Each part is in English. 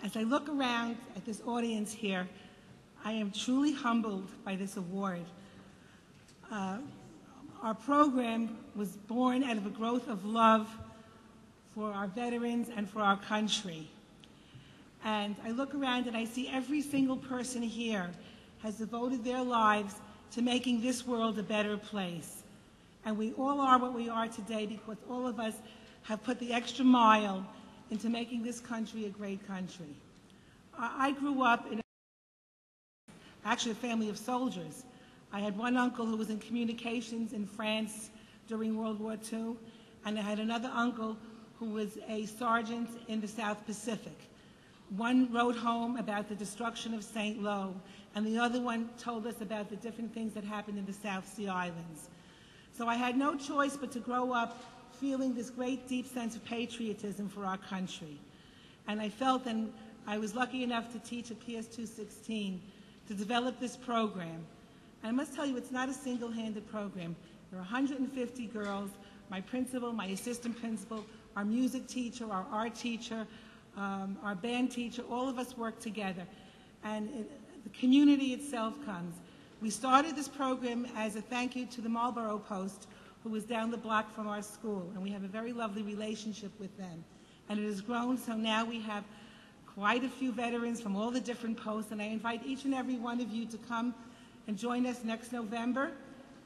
As I look around at this audience here, I am truly humbled by this award. Our program was born out of a growth of love for our veterans and for our country. And I look around and I see every single person here has devoted their lives to making this world a better place. And we all are what we are today because all of us have put the extra mile into making this country a great country. I grew up in actually a family of soldiers. I had one uncle who was in communications in France during World War II, and I had another uncle who was a sergeant in the South Pacific. One wrote home about the destruction of St. Lo, and the other one told us about the different things that happened in the South Sea Islands. So I had no choice but to grow up feeling this great deep sense of patriotism for our country. And I felt, and I was lucky enough to teach at PS 216, to develop this program. And I must tell you, it's not a single-handed program. There are 150 girls, my principal, my assistant principal, our music teacher, our art teacher, our band teacher, all of us work together. And the community itself comes. We started this program as a thank you to the Marlboro Post, who was down the block from our school, and we have a very lovely relationship with them. And it has grown, so now we have quite a few veterans from all the different posts, and I invite each and every one of you to come and join us next November.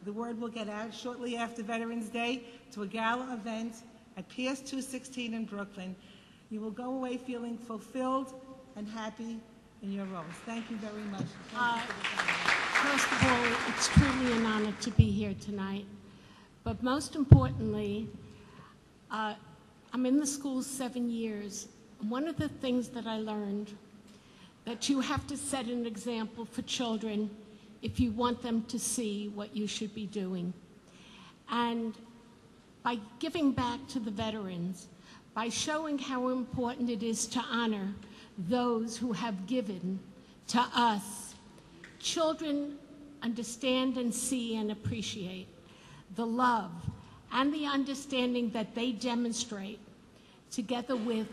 The word will get out shortly after Veterans Day to a gala event at PS 216 in Brooklyn. You will go away feeling fulfilled and happy in your roles. Thank you very much. First of all, it's truly an honor to be here tonight. But most importantly, I'm in the school 7 years. One of the things that I learned, that you have to set an example for children if you want them to see what you should be doing. And by giving back to the veterans, by showing how important it is to honor those who have given to us, children understand and see and appreciate the love and the understanding that they demonstrate together with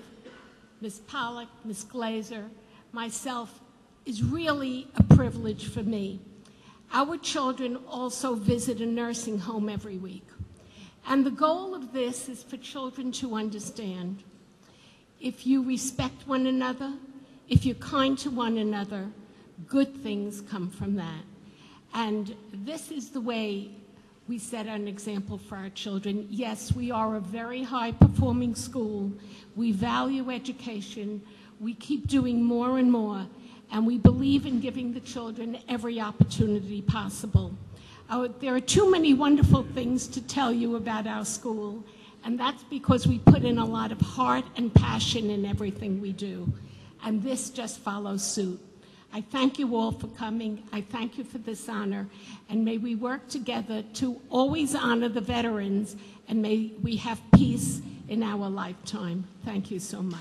Ms. Pollack, Ms. Glazer, myself, is really a privilege for me. Our children also visit a nursing home every week. And the goal of this is for children to understand if you respect one another, if you're kind to one another, good things come from that. And this is the way we set an example for our children. Yes, we are a very high-performing school. We value education. We keep doing more and more. And we believe in giving the children every opportunity possible. There are too many wonderful things to tell you about our school, and that's because we put in a lot of heart and passion in everything we do. And this just follows suit. I thank you all for coming. I thank you for this honor. And may we work together to always honor the veterans, and may we have peace in our lifetime. Thank you so much.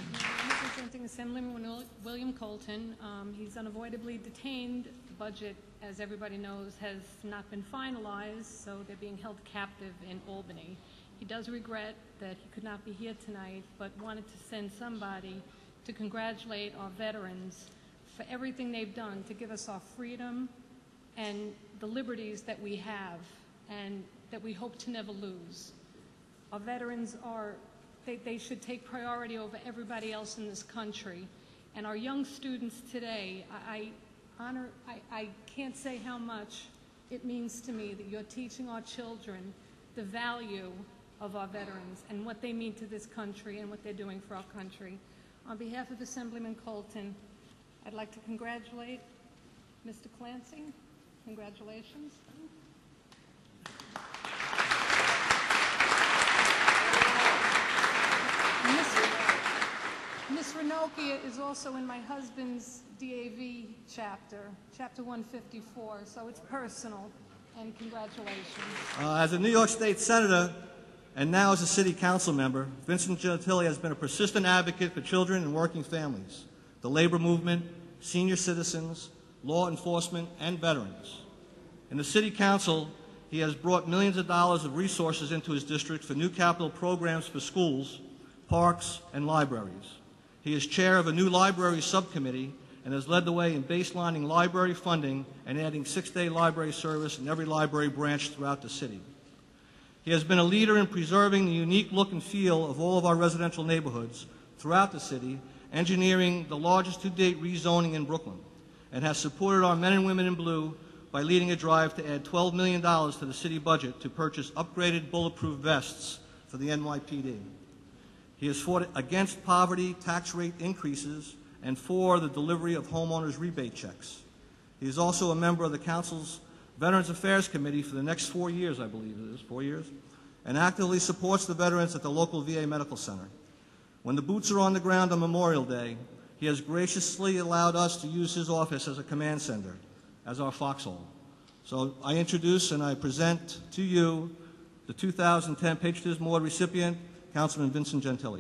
Representing Assemblyman William Colton, he's unavoidably detained. The budget, as everybody knows, has not been finalized, so they're being held captive in Albany. He does regret that he could not be here tonight, but wanted to send somebody to congratulate our veterans for everything they've done to give us our freedom and the liberties that we have and that we hope to never lose. Our veterans are, they should take priority over everybody else in this country. And our young students today, I can't say how much it means to me that you're teaching our children the value of our veterans and what they mean to this country and what they're doing for our country. On behalf of Assemblyman Colton, I'd like to congratulate Mr. Clancy. Congratulations. Ms. Ranocchia is also in my husband's DAV chapter, chapter 154, so it's personal, and congratulations. As a New York State Senator and now as a City Council member, Vincent Gentile has been a persistent advocate for children and working families, the labor movement, senior citizens, law enforcement, and veterans. In the City Council, he has brought millions of dollars of resources into his district for new capital programs for schools, parks, and libraries. He is chair of a new library subcommittee and has led the way in baselining library funding and adding 6-day library service in every library branch throughout the city. He has been a leader in preserving the unique look and feel of all of our residential neighborhoods throughout the city, engineering the largest to-date rezoning in Brooklyn, and has supported our men and women in blue by leading a drive to add $12 million to the city budget to purchase upgraded bulletproof vests for the NYPD. He has fought against poverty tax rate increases and for the delivery of homeowners' rebate checks. He is also a member of the Council's Veterans Affairs Committee for the next 4 years, I believe it is, 4 years, and actively supports the veterans at the local VA Medical Center. When the boots are on the ground on Memorial Day, he has graciously allowed us to use his office as a command center, as our foxhole. So I introduce and I present to you the 2010 Patriotism Award recipient, Councilman Vincent Gentile.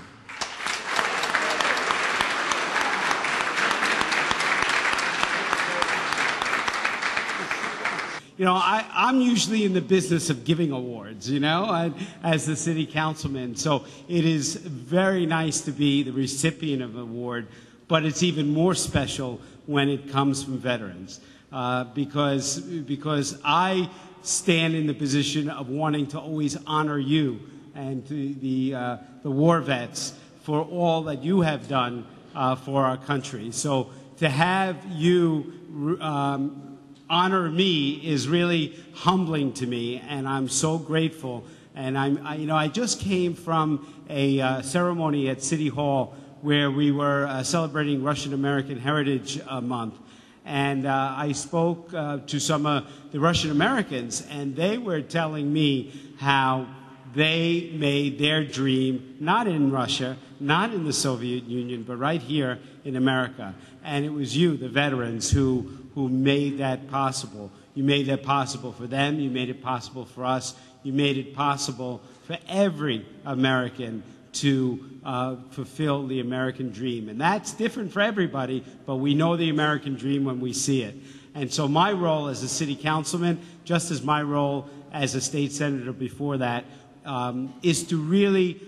You know, I'm usually in the business of giving awards, you know, as the city councilman. So it is very nice to be the recipient of an award, but it's even more special when it comes from veterans, because I stand in the position of wanting to always honor you and the war vets for all that you have done for our country. So to have you honor me is really humbling to me, and I'm so grateful. And I just came from a ceremony at City Hall where we were celebrating Russian American Heritage Month, and I spoke to some of the Russian Americans, and they were telling me how they made their dream not in Russia, not in the Soviet Union, but right here in America. And it was you, the veterans, who made that possible. You made that possible for them. You made it possible for us. You made it possible for every American to fulfill the American dream. And that's different for everybody, but we know the American dream when we see it. And so my role as a city councilman, just as my role as a state senator before that, is to really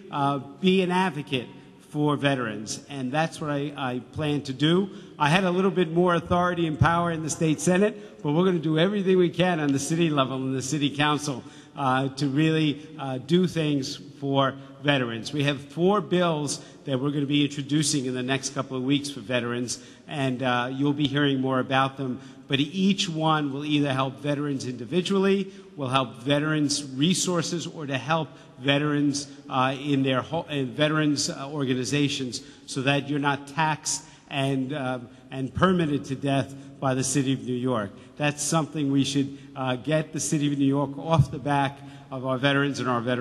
be an advocate for veterans, and that's what I plan to do. I had a little bit more authority and power in the state senate, but we're going to do everything we can on the city level and the city council to really do things for veterans. We have 4 bills that we're going to be introducing in the next couple of weeks for veterans, and you'll be hearing more about them. But each one will either help veterans individually, will help veterans resources, or to help veterans in their veterans organizations, so that you're not taxed and permitted to death by the city of New York. That's something we should get the city of New York off the back of our veterans and our veterans.